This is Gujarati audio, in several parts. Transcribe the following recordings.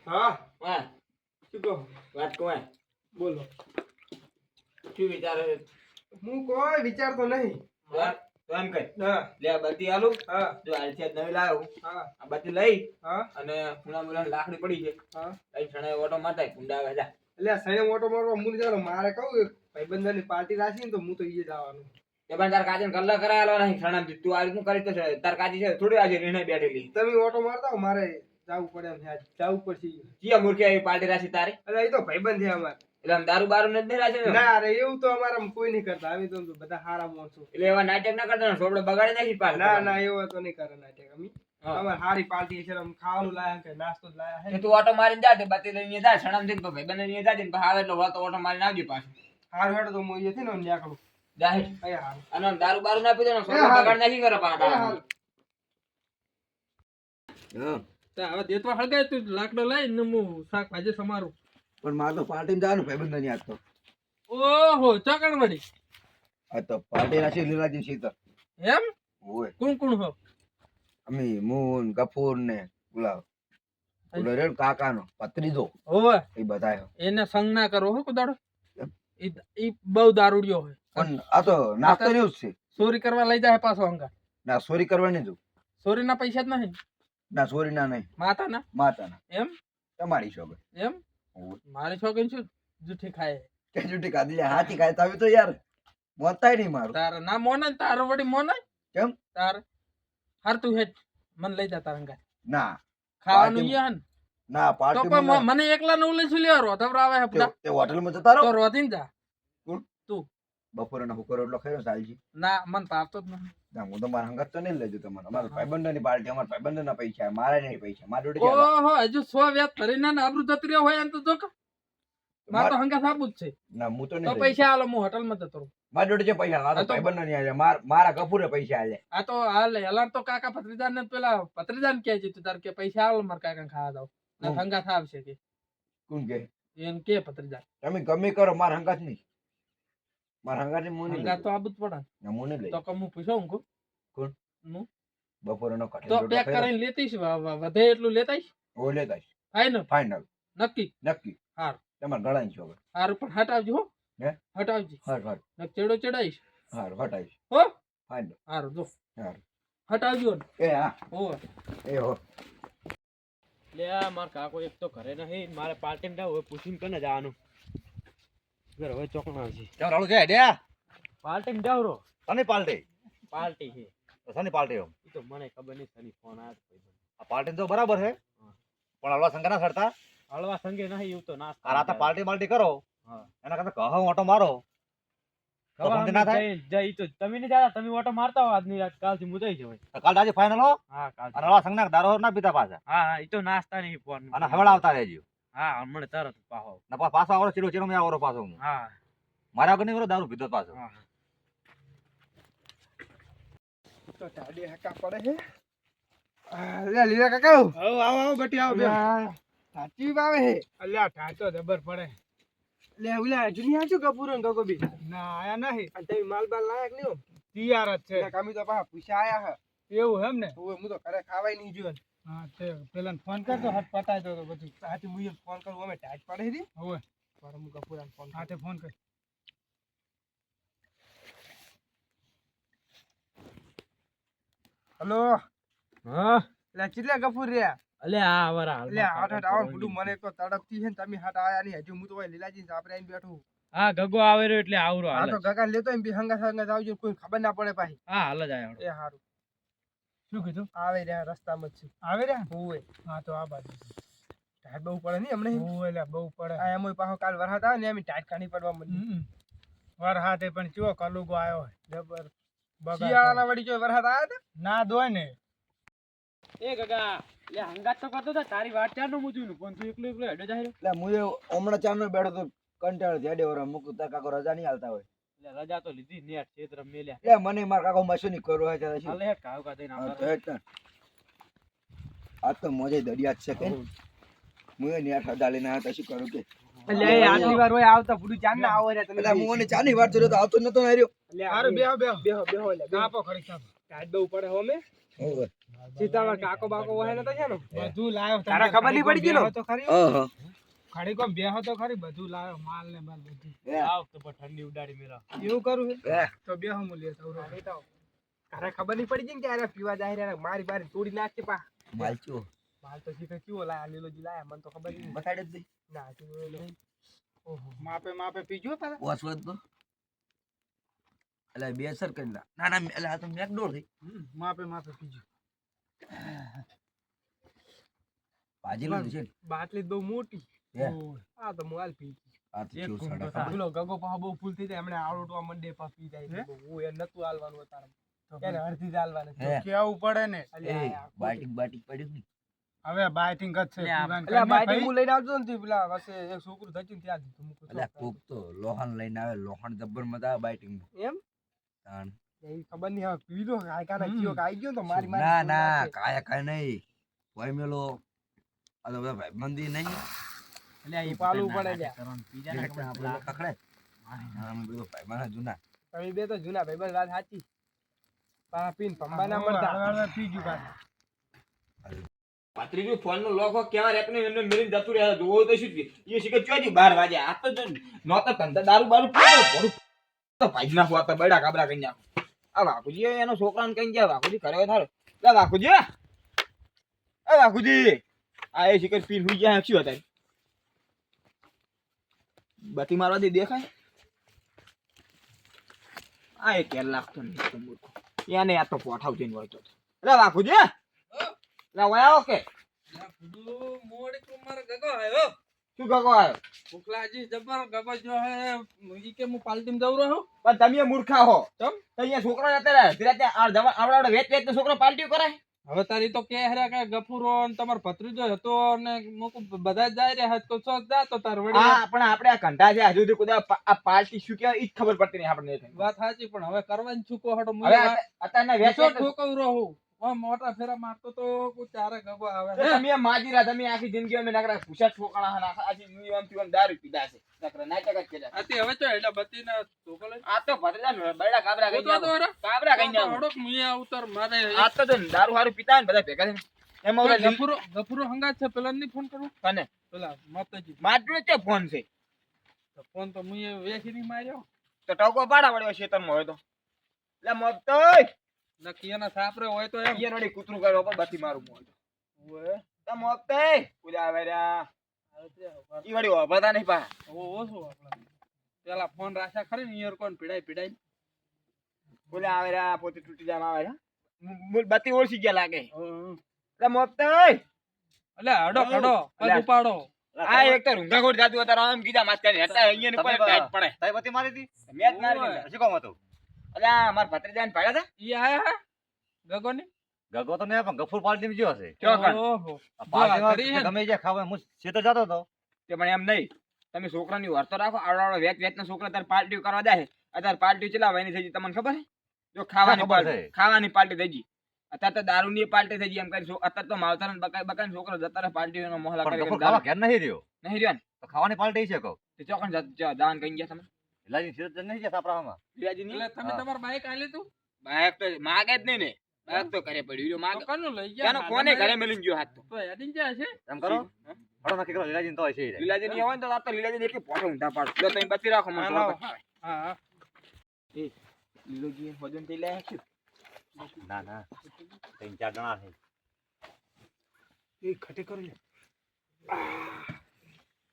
હા હા શું કહો વાત કોય બોલો શું વિચારે છે હું કોઈ વિચારતો નહીં વાત તો એમ કઈ હા લે આ બત્તી આલું હા જો આલથી નવી લાવ્યો હા આ બત્તી લઈ હા અને મુલા લાકડી પડી છે હા કઈ ક્ષણે ઓટો મારતા કુંડા આવે જા એટલે આ સણે મોટો મારવા હું જાણો મારે કહું ભાઈબંધની પાર્ટી રાખી ને તો હું તો ઈ જવાનું તે પણ તાર કાજી કલ્લા કરાયેલો નહીં ક્ષણ તું આ રીતનું કરી તો છે તાર કાજી છે થોડી આજે રીણે બેઠેલી તમે ઓટો મારતા હો મારે જવું પડે એમ છે આજ જવું પડશે જીયા મૂર્ખી આવી પાર્ટી રાખી તારી એટલે એ તો ભાઈબંધ છે અમારે એટલે આમ દારૂ બારૂ નથી રાખે ને ના અરે એવું તો અમારે કોઈ નહીં કરતા અમે તો બધા હારા માણસો એટલે એવા નાટક ના કરતા ને સોપડે બગાડી નાખી પાછા ના ના એવું તો નહીં કરે નાટક અમે હા. અમારે હારી પાર્ટી છે આમ ખાવાનું લાયા કે નાસ્તો જ લાયા તે હે તું ઓટો મારીને જા તે બત્તી લઈને જા સણમ થી ભાઈ બને ને જા ને આવે એટલે વળતો ઓટો મારીને આવજે પાછો હારું હેડો તો હું અહીંયાથી ને નીકળું જાહેર અહીંયા હારું અને આમ દારૂ બારૂ ના પીધો ને સોપડે હારું. બગાડી નાખી કરે પાછા હારું. હા હવે દેતવા હળગાય તું લાકડો લઈને હું શાકભાજી સમારું પણ મારે તો પાર્ટી જવાનું ભાઈબંધ ની આજ તો ઓહો ચોકણ વળી આ તો પાર્ટી રાશી લીલાજી સીતર એમ હોય કોણ કોણ હો અમી મૂન ગફૂર ને ગુલાબ ઓલો રે કાકાનો પત્રીજો હોવે એ બધાય એને સંગ ના કરો હો કદાડો ઈ બહુ દારૂડિયો હોય પણ આ તો નાસ્તો રહ્યું જ છે ચોરી કરવા લઈ જાય પાછો અંગા ના ચોરી કરવાની જો ચોરી ના પૈસા જ નહીં ના ચોરી ના નહીં માતા ના માતાના એમ તમારી શોભે એમ હોવે. મારી છોકરી શું જૂઠી ખાય કે જુટી કાઢી લે હાથી ખાય તમે તો યાર મોતાય નહીં મારું તારે ના મોને તારે વળી મોને કેમ તારે હાર તું હેઠ મને લઈ જા તારા અંગા ના ખાવાનું પાર્ટી- ઈ હન ના તો પાર્ટી પણ મને એકલા નું લઈ છું લ્યો રોધવર આવે હે બધા તે હોટલ માં જતા તો રહો રોધીને જા બપોરે ના હુકર એટલો ખાયો સાલજી ના મન પાવતો જ નહીં ના હું તો મારા હંગત તો નહીં લેજો તમારે અમારા ભાઈબંધની પાર્ટી અમારા ભાઈબંધના પૈસા મારા નહીં પૈસા મારા જોડે ચાલો. ઓહો હજુ 100 વ્યાજ ભરીને ને આબરૂ જતી રહ્યો હોય એમ તો જો કે માર તો હંગા સાબુ જ છે ના હું તો તો નહીં લઈ પૈસા આલો હું હોટલ માં જતો રહું મારા જોડે જે પૈસા મારા આ તો- ભાઈબંધના નહીં આલ્યા મારા કપૂરે પૈસા આલ્યા આ તો હાલ એલાર તો કાકા ભત્રીજા ને પેલા ભત્રીજા ને કહે છે તું તાર કે પૈસા આલો માર કાકા ખાવા દઉં ને હમ. હંગા થાવ છે કે કોણ કે એમ કે ભત્રીજા તમે ગમે કરો મારા હંગાત નહીં મારા હંગાત ની મું હંગા નહીં તો આબુ જ પડે ના મું નહીં લઈ તો કમ હું પૂછો હું બપોરે નો તો કઠેલ પેક કરીને લેતીશ વધે એટલું લેતાઈશ ઓ લેતા ફાઈનલ ફાઇનલ નક્કી નક્કી હારું. તમારે ગળાઈ છો હવે હારું પણ હટાવજો હો હે? હટાવજી હટ હટ ને ચેડો ચડાઈશ હારું હટાઈશ હો ફાઇનલ હારું જો હારું. હટાવજો ને એ હા હો એ હો લે માર કાકો એક તો ઘરે નહીં મારે પાર્ટી માં હવે પૂછીને કને જવાનું ઘર હવે ચોકણા છે ચાલ રાડો જાય ડ્યા પાર્ટી માં જાવરો સની પાર્ટી પાર્ટી છે સની પાર્ટી હો ઈ તો મને ખબર નહીં સની ફોન આવ્યો આ પાર્ટી તો બરાબર છે પણ હલવા સંગા ના સરતા હળવા સંગે નહીં એવું તો નાસ્તા આ રાતે પાર્ટી પાર્ટી કરો હા. એના કરતા કહો ઓટો મારો તો ખબર બંધ ના થાય નહીં, જઈ તો તમે નહીં જાતા તમે ઓટો મારતા હો આજની રાત કાલથી હું જઈ જવાય તો કાલ આજે ફાઇનલ હો હા કાલ અને હળવા સંગના દારો ના પીતા પાછા હા હા ઈ તો નાસ્તા નહીં ફોન અને હવળ આવતા રહેજો હા હમણાં તરત પાહો ને પાછો આવરો ચીડો ચીડો મેં આવરો પાછો હું હા મારા વગર નહીં કરો દારૂ પીધો પાછો હા તો ટાડી હકા પડે છે લે લીલા કાકા આવો આવો બટી આવો બે સાચી આવે છે અલ્યા ઢાંચો જબર પડે લે ઉલા જુનિયા શું કપૂર ને ગગોબી ના આયા નહીં અને તમે માલ બાલ લાયક નહીં તૈયાર જ છે કામી તો પાછા પૂછા આયા હે એવું એમ ને હું તો ઘરે ખાવાય નહીં જોન હા તે પેલા ફોન કરજો હટ પતાઈ દો તો બધું સાચી મુઈ ફોન કરું અમે ટાઈટ પડે છે હવે પર હું કપૂરાને ફોન હા તે ફોન કર હલો હા લે ચિલ્લા કપૂર રે અલે આ વરા લે હાટ આવો બુડું મને તો તડપતી છે ને તમે હાટ આયા નહીં હજુ હું તો ઓય લીલાજી સાપરે આવીને બેઠું હા ગગો આવે રહ્યો એટલે આવરો આ તો ગગા લેતો એમ બી હંગા હંગા આવજો કોઈ ખબર ના પડે પાછી હા હાલ જ આવ્યો એ હારું શું કીધું આવે રહ્યા રસ્તામાં જ છે આવે રહ્યા હોવે હા તો આ બાજુ ટાઈટ બહુ પડે નહીં હમણાં ઓય લે બહુ પડે આ એમ પાછો કાલ વરસાદ આવે ને એમ ટાઈટ કાઢી પડવા મળી વર હાથે પણ ચો કલુગો આવ્યો જબર શિયાળાના વળી જો વરસાદ આવ્યા હતા ના દોય ને એ ગગા લે હંગાત તો કરતો તા તારી વાત ચાર નો મૂજ્યું પણ તું એકલો એકલો હેડે જાય એટલે હું હમણાં ચારનો બેઠો તો કંટાળ થયા વર મૂકું તાર કાકો રજા નહીં હાલતા હોય એટલે રજા તો લીધી નેટ ક્ષેત્ર મેલ્યા એટલે મને મારા કાકો મશીન કરો હોય ત્યારે શું? હાલે હેડ કાવ કા દઈને હા, તો હેડ તાર. આ તો મોજે દરિયા જ છે કે હું એ નેટ હદા લઈને આવ્યો તો શું કરું કે એટલે એ આટલી વાર હોય આવતા પૂરું ચાંદ ના આવો રે તમે એટલે હું મને ચાની વાત જોયો તો આવતો જ નતો ને હાર્યો એટલે હારું બેહો બેહો બેહો બેહો એટલે કાપો ખરી કાપો ટાઈટ બહુ પડે હો મે હોવે. સીતામાં કાકો બાકો વહે નતો છે ને બધું લાયો તારા ખબર નહીં પડી ગઈ ને? તો ખરી ઓહો ખાડી કોમ બેહો તો ખરી બધું લાયો માલ ને બાલ બધું આવ તો પણ ઠંડી ઉડાડી મેલા એવું કરું છે એ તો બેહો હું લે તો તારે ખબર નહીં પડી ગઈ ને કે આને પીવા જાય રે મારી બારી તોડી નાખશે પા માલચો માલ તો શીખે કેવો લાયા લીલોજી લાયા મને તો ખબર નહીં બતાડે જ ના તું નહીં. ઓહો માપે પીજો પાછા વાસવત તો અલા બે સર કરી ના ના અલા આ તો મેકડોર થઈ માપે પીજો ભાજી લીધું છે ને? બાટલી તો બહુ મોટી હે? આ તો મોલ પી આ તો એક કેવું ઘૂંટો સાડા પેલો ગગો પાહો બહુ ફૂલ થઈ જાય હમણે આવડોટવા મંડે પા પી જાય હું એ નતું હાલવાનું તારે એને અડધી જ હાલવાનું હે? કેવું પડે ને એ બાટિક પડ્યું ને હવે બાઇટિંગ જ છે એટલે બાઈક હું લઈને આવતો ને પેલા પાસે એક છોકરું થયું ત્યાં દીધું મૂકું અલા કોક તો લોહન લઈને આવે લોહન જબ્બર મજા આવે બાઇટિંગ એમ તાણ એ ખબર નહીં હવે પીધો કાય કાના કીયો કાઈ ગયો તો મારી મારી ના ના કાયા કાય નહીં કોઈ મેલો આ તો બધા ભાઈબંધી નહીં એટલે એ પાલવું પડે છે આપણે કકડે આમ બધો ભાઈબંધ જૂના તમે બે તો જૂના ભાઈ બસ વાત સાચી પા પીન પંબા ના મળતા પીજો પાછા પાત્રીજો ફોન નો લોક કેવા રેકને એમને મેરીને જતું રહ્યા જોવો તો શું એ શીખે ચોજી 12 વાગે આ તો નોતા ધંધા દારૂ બારૂ પીતો ભરું તો ભાઈ ના હોતા બડા કાબરા કઈ નાખો આ વાકુજી એનો છોકરાને કઈ ગયા વાકુજી કરે થારો લે વાકુજી એ વાકુજી આ એ શીખર પીન હુઈ ગયા શું હતા બતી મારવા દે દેખાય આ એ કેલ લાગતો નહીં તો મૂર્ખો યાને આ તો પોઠાવ જઈને વળતો લે વાકુજી લે ઓય ઓકે મોડી કુમાર ગગો આયો શું કાકો આવ્યો ફુકલાજી જબર ગગો જો હે ઈ કે હું પાલટીમ જઉં રહ્યો પણ તમે મૂર્ખા હો તમ અહીંયા છોકરા અત્યારે ધીરે આવડા વેચ વેચ છોકરો પાલટી કરાય હવે તારી તો કે હરે કે ગફુરો ને તમાર ભત્રીજો હતો ને મોકો બધા જ જાય રહ્યા તો સો જાતો તાર વડી હા પણ આપણે આ ઘંટા છે હજુ સુધી કુદા આ પાર્ટી શું કહેવાય ઈ જ ખબર પડતી નહીં આપણને વાત સાચી પણ હવે કરવાની છૂકો હટો હવે અત્યારના વેચ વેચો ઠોકવ રહું મોટા ફેરા મારતો તો કોઈ ચારે ગગો આવે તમે માજીરા તમે આખી જિંદગી અમે નકરા પૂછા ઠોકણા હા આજી નિયમ થી દારૂ પીધા છે નકરા નાટક જ કર્યા આતી હવે તો એટલે બતીના ઠોકો લઈ આ તો ભદ્રજા બડા કાબરા કઈ તો તો કાબરા કઈ ના હડોક મુયા ઉતર મારે આ તો દારૂ હારું પીતા ને બધા ભેગા થઈને એમાં ઓલા ગફુરો હંગાત છે પેલા ની ફોન કરું કને પેલા માતાજી માત્ર તે ફોન છે તો ફોન તો મુએ વેચી ની માર્યો તો ટોકો પાડા વળ્યો શેતરમાં હોય તો એટલે મોતોય નકી એના સાપરે હોય તો એમ ઈ નડી કૂતરું કર્યો પર બાથી મારું મોં ઓએ તો મોતે પૂજા વેરા ઈ વડી ઓભાતા નહીં પા ઓ શું આપણા પેલા ફોન રાખ્યા ખરી ને ઈયર કોણ પીડાઈ પૂજા વેરા પોતે તૂટી જામ આવે મૂળ બાતી ઓળસી ગયા લાગે એટલે તો મોતે હડો પગ ઉપાડો આ એક તો રૂંગા ખોટ જાતું હતા આમ કીધા માસ કરી હતા અહીંયા ને પર ટાઈટ પડે તાઈ બતી મારી હતી મેચ મારી દીધા શું કામ હતું અલ્યા માર ભત્રીજાને પાડ્યા હતા ઈ આયા ગગો ની ગગો તો નહીં પણ ગફુર પાર્ટી માં જ્યો હશે ક્યાં કણ ઓહો આ પાર્ટીમાં કરી હે ને. ગમે જે ખાવા હું સીધો જતો હતો તે પણ એમ નહીં તમે છોકરાની વર્તો રાખો આવડા વેચ વેચના છોકરા તાર પાર્ટી કરવા જાય અત્યારે પાર્ટી ચલાવવાની થઈ ગઈ તમને ખબર છે જો ખાવાની ખબર છે. પાર્ટી ખાવાની પાર્ટી થઈ ગઈ અત્યારે તો દારૂની પાર્ટી થઈ ગઈ એમ કરી અત્યારે તો માવતર બકાઈ બકાઈ છોકરો જતા રહે પાર્ટીનો મોહલા પણ કરી ગફુર ખાવા ઘેર નહીં રહ્યો નહીં રહ્યો ને તો ખાવાની પાર્ટી છે કહું તે ચોકન દાન કઈ ગયા તમે લાજી સીધો નહીં ગયા સાપરામાં બિયાજી ની એટલે તમે તમાર બાઈક આલી તું બાઈક તો માગે જ નહીં ને બાઈક તો ઘરે પડ્યું માગે તો કનું લઈ ત્યાંનો ગયા કોને ઘરે મેલીને ગયો હાથ તો તો હેડી જાય છે એમ કરો હડો નક્કી કરો લીલાજી તો છે લીલાજી ની હોય ને તો આ તો લીલાજી એક પોટો ઊંધા પાડ લો તમે બતી રાખો મને હાલો. થોડો બતાવે. હા એ લીલોજી વજન થઈ લાયા છે ના ના 3-4 જણા છે એ ખટે કરો ને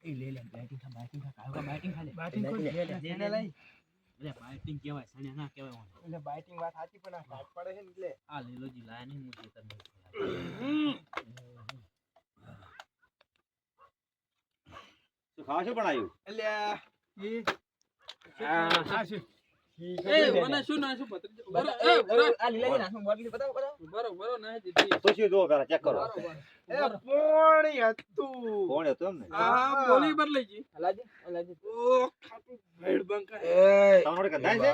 એ લે લે બેટિંગ ખા કાયો બેટિંગ ખા લે બાટિંગ કોઈ જેને લઈ લે બેટિંગ કેવાય સણ્યા ના કેવાય એટલે બાઇટિંગ વાત સાચી પણ આ સાત પડે છે ને એટલે આ લીલોજી લાયા નહીં મુજે તમને શું ખાવા શું બનાવ્યું એટલે આ શું એ મને શું ના શું ભત્રીજો બરો એ બરો આ લીલાજી નાખું બોટલી બતાવો બતાવો બરો ના દીધી તો શું દો પેલા ચેક કરો એ પોણી હતું કોણ હતું એમ ને આ બોલી બદલાઈ ગઈ અલાજી અલાજી ઓ ખાટું ભેડ બંકા એ તમારે કદાય છે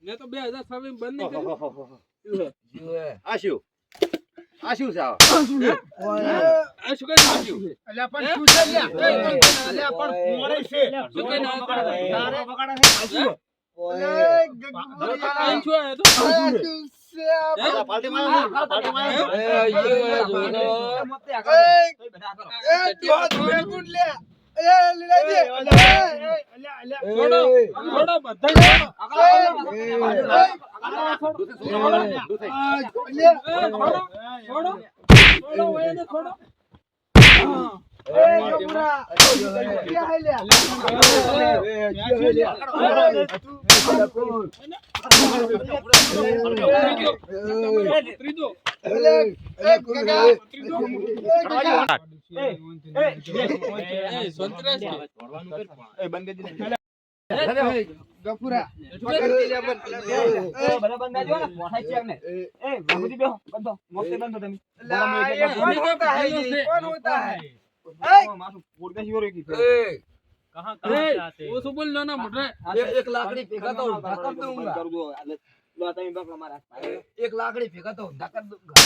ને તો 2026 બંધ નહીં કર્યું ઓહોહોહો. જુએ આ શું છે આ આ શું કરી નાખ્યું એટલે પણ શું છે લ્યા એટલે પણ પોણી છે શું કરી નાખ્યું ઓય આઈ શું આયો તો આ શું પાર્ટીમાં આવ્યો છે, પાર્ટીમાં આવ્યો છે. મોતે આ કરો. બધા આ કરો. છોડો છોડો બધા છોડો છોડો એને છોડો ત્રીજો સંતરાજ એ બંધ કરી દે. ગફુરા બધા બંધ આજો ને મોઠાઈ છે ને. એ બાબુજી બેહો બંધો. મોતે બંધો તમે. कौन होता है મારું પોડકા શિવરો કી. वो सुबह लो ना मुझे એક લાકડી ફેંકાતો હું ધક્કા દૂંગા. કર દો. લો તમે બકરા મારા. એક લાકડી ફેંકાતો હું ધક્કા દૂંગા.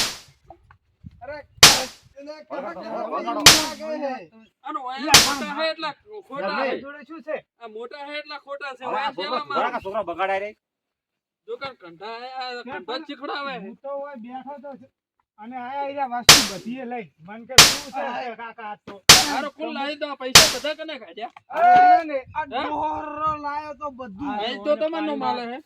આનો વાયા મોટા હે એટલા ખોટા હે જોડે શું છે આ મોટા હે એટલા ખોટા છે આ વાયા છોકરો સેવામાં બરાકા છોકરા બગાડાય રે. દુકાન કંઠા હે આ કંઠા જ શીખડાવે હું તો ઓય બેઠો તો છે. અને આયા એરા વસ્તુ બધીએ લઈ મન કે શું છે કાકા આ તો મારો કુલ લાવી દો પૈસા બધા કને કાઢ્યા અરે ને આ ડોહરો લાયો તો બધું એ તો તમારનો માલ હે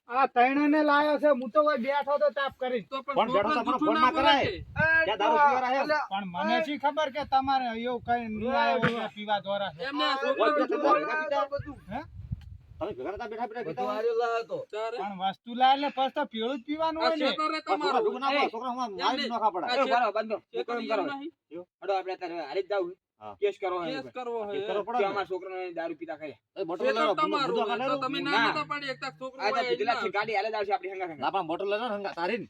આ તૈણને લાયો છે હું તો ઓય બેઠો તો તાપ કરી તો પણ બેઠો તો છોકરા ફોન જૂઠું ના કરાય. બોલે. ક્યાં દારૂ પીવા રહ્યા છે? પણ મને શી ખબર કે તમારે એવું કઈ નહીં આયો હોય પીવા દ્વારા છે એમને આ છોકરા જૂઠું બોલે. હે તમે ભેગા હતા બેઠા બેઠા બધું પીતા હોય. હાર્યો લાયો તો. તારે પણ વસ્તુ લાય એટલે પછી તો પીળું જ પીવાનું આ હોય ને છોકરા રે આ છોકરા તમારો ભૂખ ના પડે, છોકરા હું મારી જ નોખા પડે. આ એ કરો બંધો. એ કરો છોકરી કરો. એમ નહીં. હડો આપણે તારે હારી જ જાવું. હા. કેસ કરો કેસ કરવો હે એ કરો પડે કે ને. અમારા છોકરાને દારૂ પીતા ખાય. એ બોટલ એ લઈ લો, તો તમારું ભૂલો હે. ખાને તો લો. તમે ના. ના નતા પાડી એક છોકરો આ તો હોય દીધેલા છે ના. ગાડી હાલે જાવ છે આપણી હંગા ના પણ બોટલ લઈ લો ને હંગા તારી ને.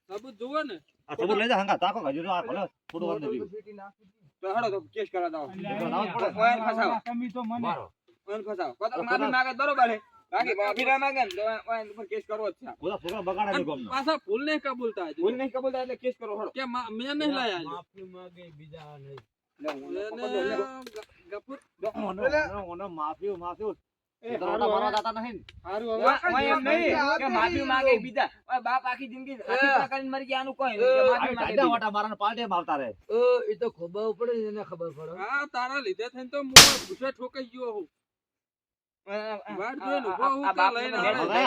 સબૂત જુઓ ને આ સબૂત લઈ જા હંગા તાકો હજુ તો આ ભલે થોડું વાર નથી પીવું. તો હડો તો કેસ કરવા દાવ. અલ્યા, ઓય ફસાવો. કમી તો મને મારો. ઓય ફસાવો. કોતો માફી માંગે તો બરોબર છે. બાકી માફી ના માંગે ને તો ઓય ઉપર કેસ કરવો જ છે. બધા છોકરા બગાડે છે ગામના. પાછા ભૂલ નહીં કબૂલતા હજુ. ભૂલ નહીં કબૂલતા એટલે કેસ કરો હડો. કે મેં નહીં લાયા હજુ. લે, ગફુર ઓનો માફી માફી એ તો હારું મારવા હવે. જાતા નહીં ને. હારું ઓય હવે. એમ નહીં કે માફી માંગે બીજા. ઓય બાપ આખી જિંદગી આખી કરીને મરી ગયા આનું કોઈ નહીં કે માફી આવી માંગે ટાઢા બીજા. વાટા મારાને પાલટીમાં આવતા રહે. એ તો ખબર પડે ને એને ખબર પડે. હા તારા લીધે થઈને તો હું ભૂસે ઠોકાઈ ગયો હું વાટ જોઈને ઊભો હું આ ત્યાં બાપ લઈને લઈને આવે. હવે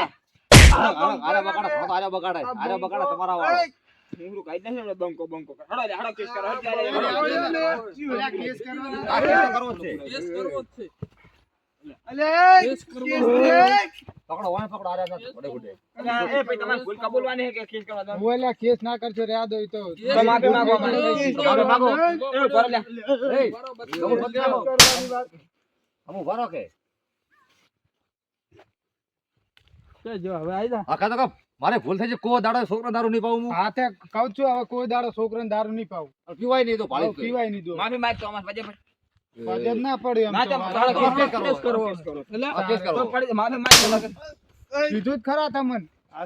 આરે બગાડે આરે બગાડે તમારા વાળા. ઊંઘરું કાઢી નાખે ને બંકો બંકો. હડો લે હડો કેસ કરો. હડો લે, અલ્યા, હડો. કેસ કરવાનો. આ કેસ કરવો જ છે. કેસ કરવો જ છે અલ્યા, કેસ કરવો કેસ જ છે. રે. પકડો વાય પકડો આરે ગોડે ગોડે. એ ભાઈ તમારે ભૂલ કબૂલવાની છે કે કેસ કરવા દાવ. હું અલ્યા કેસ ના કરશો રે આ દો ઈ તો કેસ તો માફી માંગો અમારે. માફી માંગો. એ ભરો લે. એ બરોબર છે. તમે બંધ રાખો. કરવાની વાત. અમુ ભરો કે કે જો હવે આઈ જા આખા તો કહો, મારે ભૂલ થઈ છે કો દાડો છોકરા દારૂ નહીં પાવું હું. હાથે કહું છું હવે કોઈ દાડો છોકરાને દારૂ નહીં પાવું પીવાય નહીં તો હવે ભાળી જ પીવાય નહીં દો માફી માંગ તો અમારે વજે પર. પગે જ ના પડ્યું એમ ના તો તો મારે. હડો કેસ કેસ કરવો. કરો. એટલે આ કેસ કરો. તો પડી માફી માંગ તો કીધું જ ખરા તમને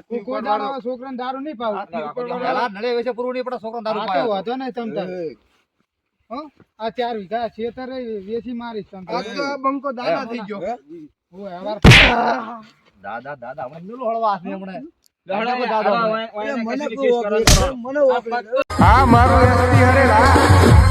હું કોઈ દાડો હવે છોકરાને દારૂ નહીં પાવું પહેલા નડે વેચે પૂરું નહીં પડે છોકરા દારૂ આ તો પાય. વાંધો નહીં તમ તાર હો આ 4 વીઘા ખેતર વેચી મારીશ તમ તાર બંકો દાદા થઈ ગયો ઓય હવાર દાદા દાદા હમણાં મેલું હળવા હાથ નહીં હમણાં. હડો દાદા ઓય ઓય કેસ કરો. હા મારું એસપી હરેલા